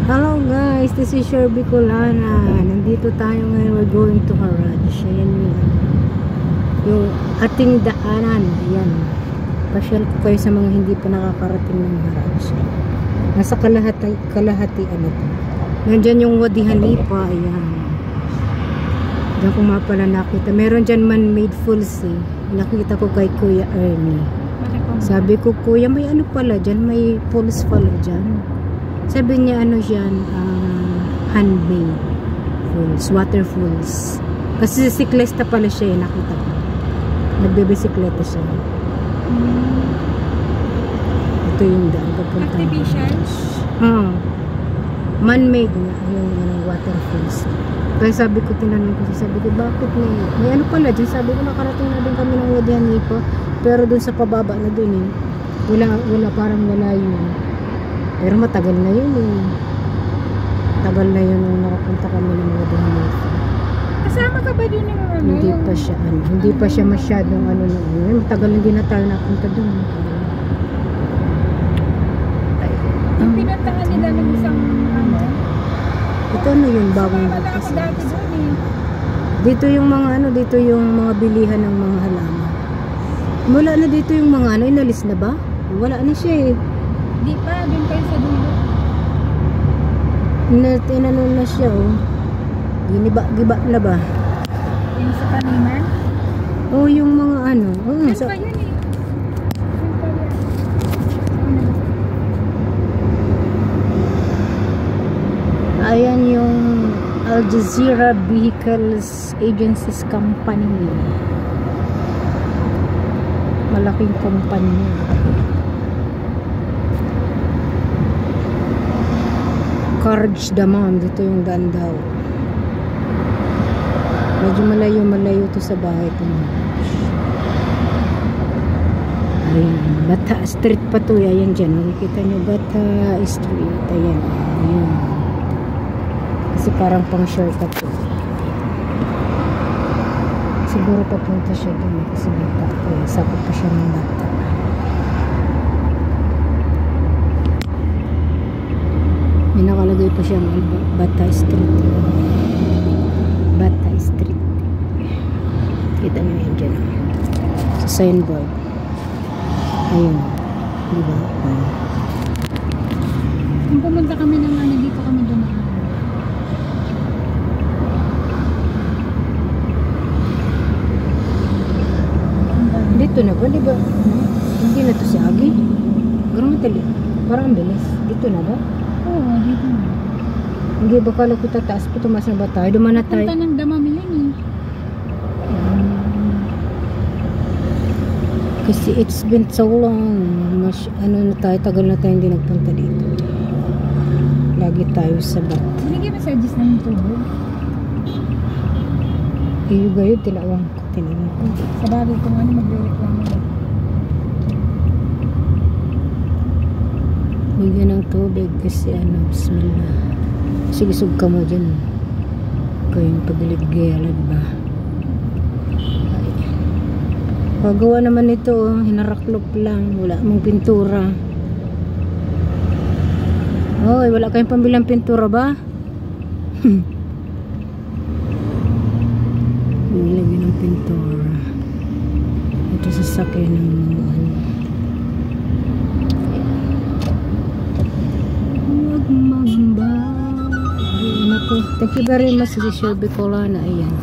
Hello guys, this is Sherby Colana. Nandito tayo ngayon. We're going to Haraj. Ayan yung ating daanan. Ayan. Pasyal ko kayo sa mga hindi pa nakakarating ng Haraj. Nasa kalahati ano to. Nandyan yung Wadi Halifa. Ayan. Diyan ko nga pala nakita. Meron dyan man-made falls eh. Nakita ko kay Kuya Ernie. Sabi ko, Kuya, may ano pala dyan? May falls pala dyan. Sabi niya ano dyan, handmade falls, waterfalls. Kasi siklista pala siya eh, nakita ko. Nagbibisikleta siya. Ito yung daan papunta. Artificials? Man-made nga yung waterfalls. Kaya sabi ko, tinanong ko, sabi ko, bakit may ano pala dyan? Sabi ko, nakarating na din kami ng Wadi Halifa, pero dun sa pababa na dun eh, wala parang wala yun. Pero matagal na yun eh. Tagal na yun nung nakapunta kami ng Wadi Halifa. Kasama ka ba dun yung ano? Hindi pa siya masyadong ano noon. Matagal hindi na tayo napunta dun. Yung pinuntahan nila ng isang ano? Ito ano yung bagong bukas. Dito yung mga ano, dito yung mga bilihan ng mga halaman. Wala na dito yung mga ano, inalis na ba? Wala na siya eh. Di pa, dun kayo sa dulo. Tinanong na siya oh. Giba na ba? Yung sa kaniman? Oh, yung mga ano. Yan pa yun eh. Ayan yung Al Jazeera Vehicles Agencies Company. Malaking kumpanya. Karj Damam, dito yung daan daw. Medyo malayo to sa bahay ko. Ayan, Bata Street pa to. Ayan dyan, makikita nyo Bata Street. Ayan, ayan. Kasi parang pang shortcut to. Siguro papunta siya dun kasi Bata. Ayan, sakot pa siya ng Bata. May nakalagay pa siyang Bata Street. Bata Street. Kita nyo yan dyan. Sa signboard. Ayun. Diba? Kung pumunta kami ng ano, dito kami dumaan. Dito na ba? Diba? Hindi na to si Agi. Garang tali. Parang bilis. Dito na ba? Oo, dito na. Hindi ba kala ko tataas pa tumas na ba tayo? Duman na tayo. Punta ng Damam yun eh. Kasi it's been so long. Ano na tayo, tagal na tayo hindi nagpunta dito. Lagi tayo sa bat. Hindi ba suggest ng tubig? Iyo gayo, tinawang ko. Sa bagay kung ano, magre-reklamo ba? Bigyan ng tubig kasi ano, bismillah. Sigisog ka mo dyan. Kayong pagligayalad ba? Pagawa naman ito, oh. Hinaraklop lang. Wala mong pintura. Oy, wala kayong pambilang pintura ba? Nilagyan ng pintura. Ito sasakyan ng mga ano. Thank you very much, Sherby Colana. Ayan.